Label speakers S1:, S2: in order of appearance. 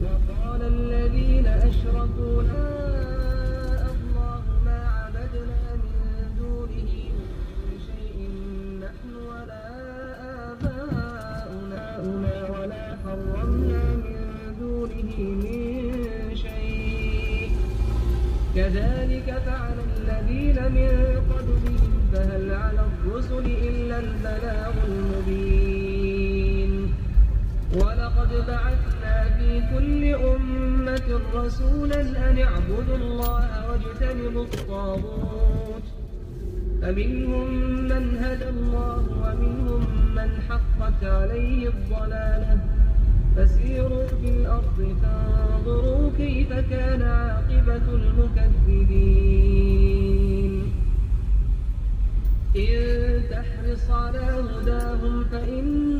S1: وقال الذين أشركوا لا الله ما عبدنا من دونه من شيء نحن ولا آباؤنا ولا حرمنا من دونه من شيء كذلك فعل الذين من قبلهم فهل على الرسل إلا البلاغ المبين ولقد بعثنا في كل أمة رسولا أن اعبدوا الله واجتنبوا الطاغوت فمنهم من هدى الله ومنهم من حقت عليه الضلالة فسيروا في الأرض فانظروا كيف كان عاقبة المكذبين إن تحرص على هداهم فإن